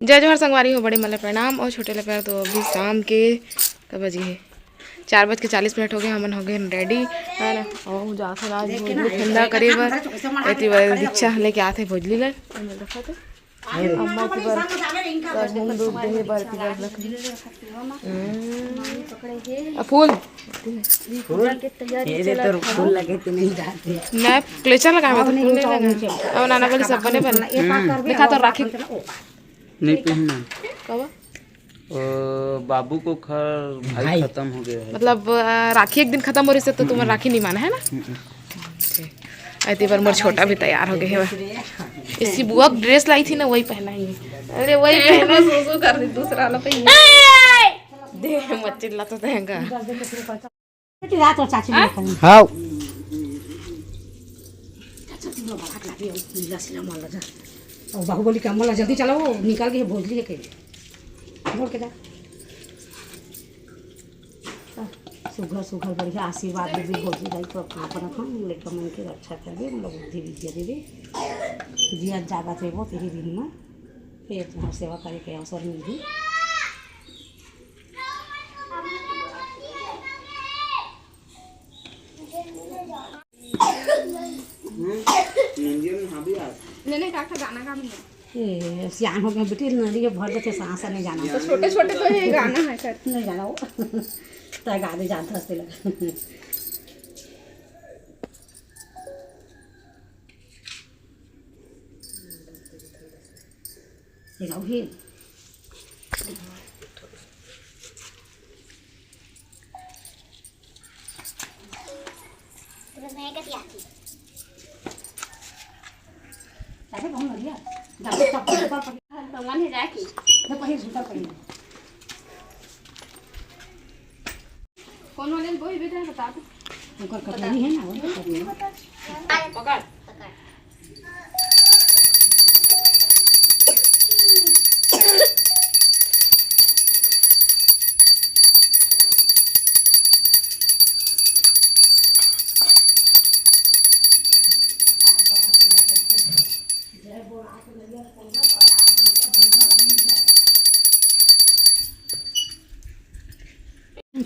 जय जोहर संगवारी हो, बड़े मल्ले प्रणाम और छोटे प्यार। तो अभी शाम के कब बजे है 4:40 हो गए। हमन हो गए रेडी है ना। और जाते आज भोजली ठंडा करे बर एती बार दीक्षा लेके आते भोजली ला रखा थे अम्मा की बार सब मुंह दूध दे बार की बार रख फूल ये तो फूल लगे तो नहीं जाते ना क्लेचर लगाए तो फूल नहीं लगा और नाना बोली सब बने बने दिखा तो राखी नहीं पहनना कब बाबू को भाई खत्म हो गया है। मतलब राखी एक दिन खत्म हो रही से तो तुम्हारा राखी नहीं माना है ना। ऐती बार मोर छोटा भी तैयार हो गए है। इसकी बुआ ड्रेस लाई थी ना वही पहना ही है। अरे वही पहना सो कर दी दूसरा वाला पहन दे मत चिल्ला तो देंगा। रात और चाची ने हां चाची ने बात लगी नीला सिला मार जा और बाहुबली का माला जल्दी चलाओ निकाल के भोजली के बोल के जा सुघर सुघर बढ़िया आशीर्वाद देवी भोजली जाई तो अपना अपना लेकर मन के रक्षा कर दे मतलब बुद्धि विद्या देवी जिया जागा थे वो तेरी दिन में फिर तुम्हारी सेवा करे के अवसर मिली। नहीं काका गाना गा ये सियान हो गए बेटी नदी के भर देते सांस नहीं जाना तो छोटे छोटे तो ये गाना है कर नहीं जाना वो तो गा दे जानता हंसते लगा ये गाओ ही अरे कौन लग गया दादा चप्पल ऊपर पकड़ भगवान है जाके ये पहले जूता पहन कौन वाले वही बेटा बता दो उनका कपड़ा नहीं है ना वो पकड़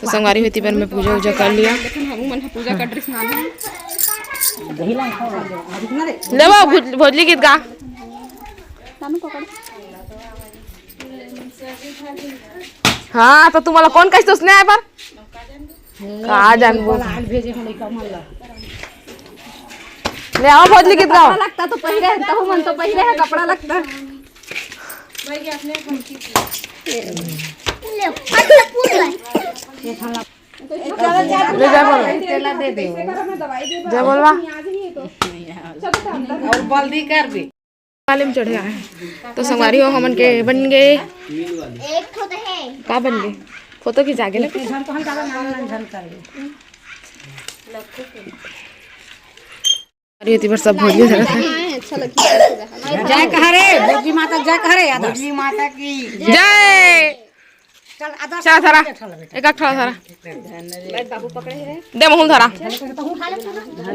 तो संगवारी हुई थी पर मैं पूजा वूजा कर लिया। लेकिन हम मन पूजा का ड्रेस ना ले वो भोजली गीत गा हाँ तो तुम्हारा कौन कैसे उसने आए पर कहाँ जान वो भेजे हम लेकर माला ले आओ भोजली गीत गाओ। लगता तो पहले रहता हूँ मन तो पहले है कपड़ा लगता भाई अपने जय बोलवा और बल्दी कर दे वाले में चढ़े आए तो संगवारी हो हमन के बन गए एक फोटो है का बन गए फोटो की जागे लगे झन तो हम ज्यादा नाम झन कर अरे इतनी बार सब भोजली धरा था। जय कह रे भोजली माता जय कह रे भोजली माता की जय चल आधा चल धरा एक ठोला धरा बाबू पकड़े है दे महूल धरा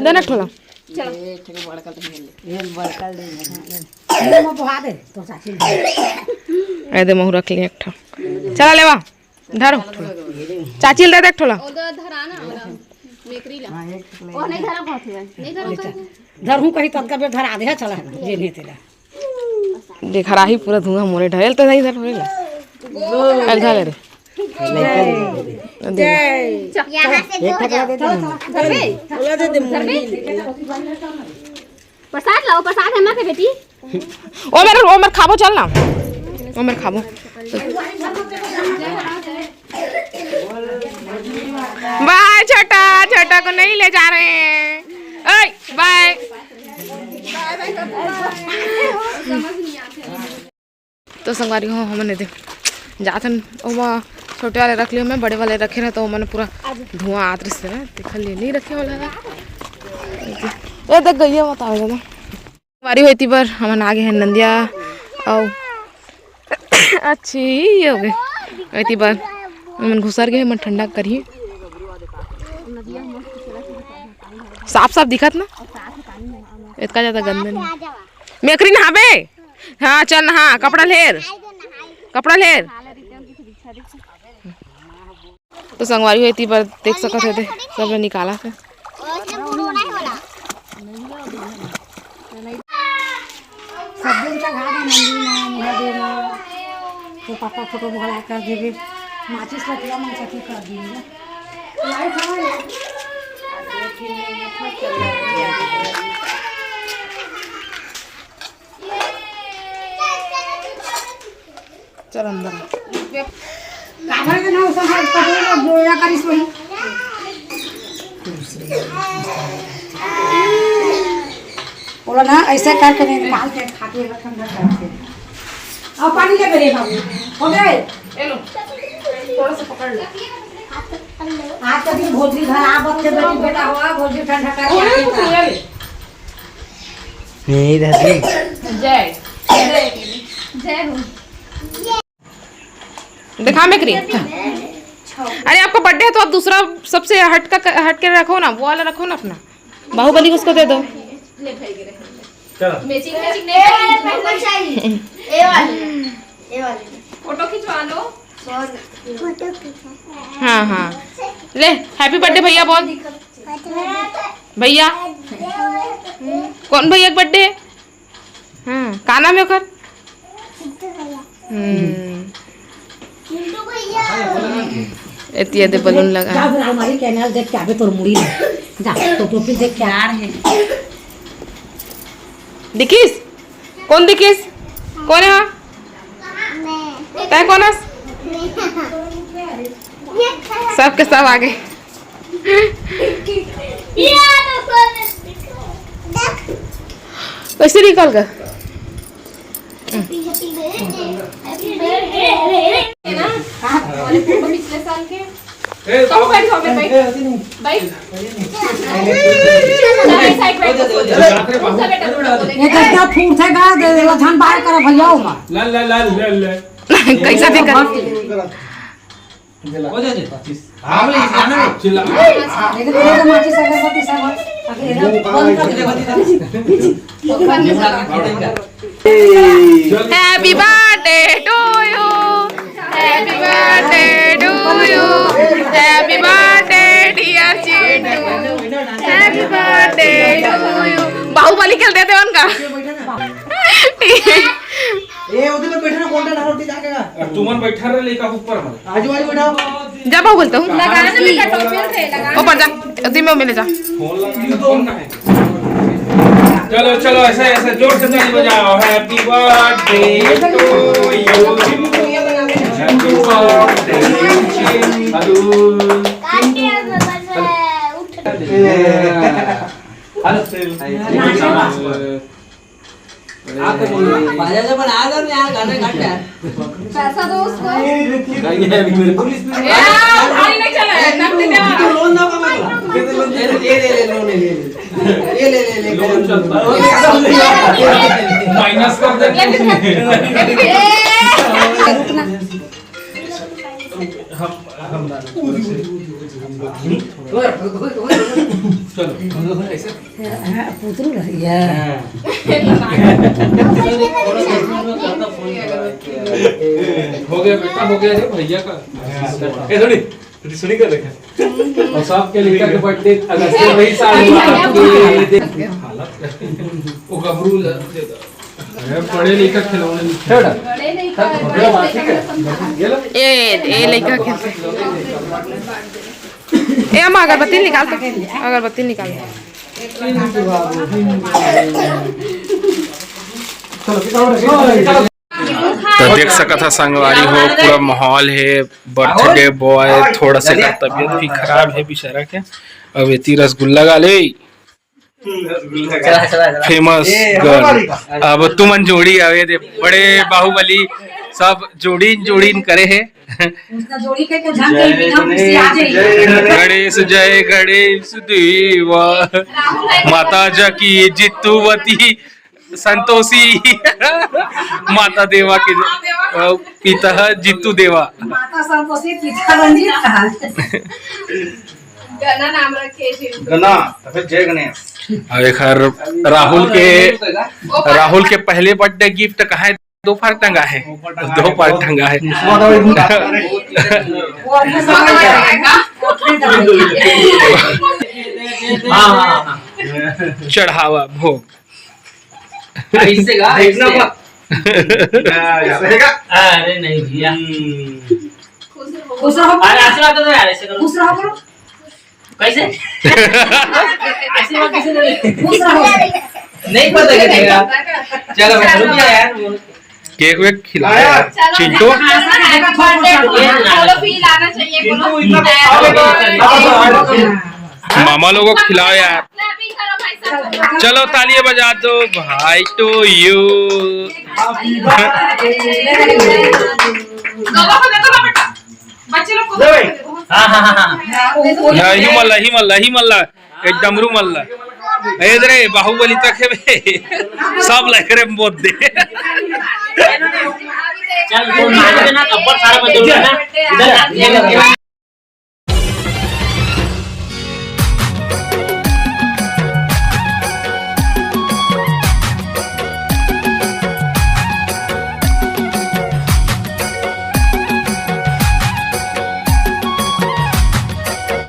दे ना ठोला ये बड़का ले मैं बुहा दे तो चाची ए दे महू रख ले एक ठो चला लेवा धरो चाची ले दे एक ठोला धरा ना मेकरी ला ओ नहीं धरा बहुत है नहीं धरा धर हूं कहीं तक के धरा दे चला जे नहीं तेरा देख रहा ही पूरा धुआं मोरे ढेल तो नहीं धर होएगा कल धर रे जय यहां से दो प्रसाद लाओ प्रसाद है मां के बेटी ओ मेरे खाबो चल ना ओ मेरे खाबो बाय छोटा छोटा को नहीं ले जा रहे हैं ओए बाय तो संगवारी हो हमने दे जातन ओमा छोटे वाले रख लियो मैं बड़े वाले रखे रहे तो मैंने पूरा धुआं आत रही से देखा ले नहीं रखे वाला ये देख गई मत आवे ना वारी होती पर हमन आगे हैं नंदिया और अच्छी हो गई होती पर हमन घुसर गए मन ठंडा करिए साफ साफ दिखत ना इतना ज्यादा गंदा नहीं मेकरी नहाबे हाँ चल नहा कपड़ा लेर कपड़ा ले तो संगवारी हुई थी पर देख सकते थे सब निकाला थे। सब दिन का घाट है मंदिर में महादेव में तो पापा फोटो भरा कर देवे माचिस रखिया मन सखी कर दिए चल अंदर काबर के ना उसका पकड़ जो या करिस वही बोला ना ऐसे करके निकाल के खा के ठंडा करके अब पानी ले मेरे बाबू हो गए ले लो थोड़ा सा पकड़ लो। आज तो दिन भोजली घर आ बच्चे बेटी बेटा हुआ भोजली ठंडा करके नहीं दादी जय जय हो। दिखा मैं करी। अरे आपका बर्थडे है तो आप दूसरा सबसे हट के रखो ना, वो वाला रखो ना अपना। बाहुबली उसको दे दो। ले भाई के रख मैचिंग नहीं चाहिए ए वाले फोटो खिंचवा लो। हाँ हाँ ले हैप्पी बर्थडे भैया बोल। भैया कौन भैया का बर्थडे? हाँ का नाम है ओकर? इतने बलून लगा जा फिर हमारी कैनाल देख के आवे तोर मुड़ी जा तो टोपी देख के आ रहे हैं। दिखीस कौन दिखीस कौन है? तय कौन है? सब के सब आगे कैसे निकल गए? पिछले साल के तो बैठ हो गए भाई ये कितना फूट है गा दे देला धान बाहर कर भैया ओमा ला कैसा दिक्कत? हो जा 25 आप ले जाना चिल्ला लेकिन तो माची अगरबत्ती सब happy birthday to you, happy birthday to you, happy birthday dear Chintu, happy birthday to you. Baahubali खेल देते हैं उनका। ए उधर में बैठा ना कोंटा ना रोटी जाके का तुमन बैठा रहे लेका ऊपर में आजू बाजू बैठा जा बाहु बोलता हूँ लगाना बेटा टोपी पे लगाना ऊपर जा उसी में मिले जा। फोन लगा फोन का है। चलो चलो ऐसे ऐसे जोर से ताली बजाओ। Happy birthday to you, happy birthday आप बाजा जब बना दो यार गाने काट यार पैसा दो उसको। यार भाई नहीं चला है तब दे दे लोन ना कमा ले लोन ले लोन चलता माइनस कर दे। हम चलो ऐसे पुतरू रहिया हो गया बेटा हो गया रे भैया का। ए थोड़ी सुनी कर देखा और सब के लिखा के बर्थडे अगस्त में वही साल हुआ आपके हालत वो गबरू दे दो। अरे पढ़े लिखा खिलौने नहीं बड़े नहीं कर ए लड़का खेलते ए हम अगरबत्ती निकाल तो अगरबत्ती निकाल। तो देख सका था संगवारी हो पूरा माहौल है। बर्थडे बॉय थोड़ा सा तबीयत भी खराब है बेचारा के। अब इतनी रसगुल्ला गा ले फेमस गर्ल। अब तुमन जोड़ी आवे दे बड़े बाहुबली सब जोड़ी करे है। जोड़ी के झंड गई बिना खुशी आ जाई। गणेश जय गणेश देवा माता जकी जितुवती संतोषी माता देवा के पिता जितू देवा माता संतोषी पिता रंजीत गना नाम रखे जी गना तो फिर जय गणेश। और एक राहुल के पहले बर्थडे गिफ्ट कहा दो पार्ट टंगा है, दो पार्ट टंगा है। चढ़ावा भोग इससे गा अरे नहीं भैया खुश रहो अरे आशीर्वाद दो यार, ऐसे करो। खुश रहो बोलो कैसे आशीर्वाद कैसे दोगे? खुश रहो नहीं पता क्या देगा। चलो रुक जा यार। केक वेक खिलाया चिंटू। फील आना चाहिए मामा लोगों को खिलाओ यार। चलो तालियां बजा दो भाई टू यू। बच्चे लोग ही मल्ला एकदम रू मल्ला इधर बाहुबली तक है बे। सब लग रहे मोद दे। चल तो नाच देना, कपड़ सारा बदल देना इधर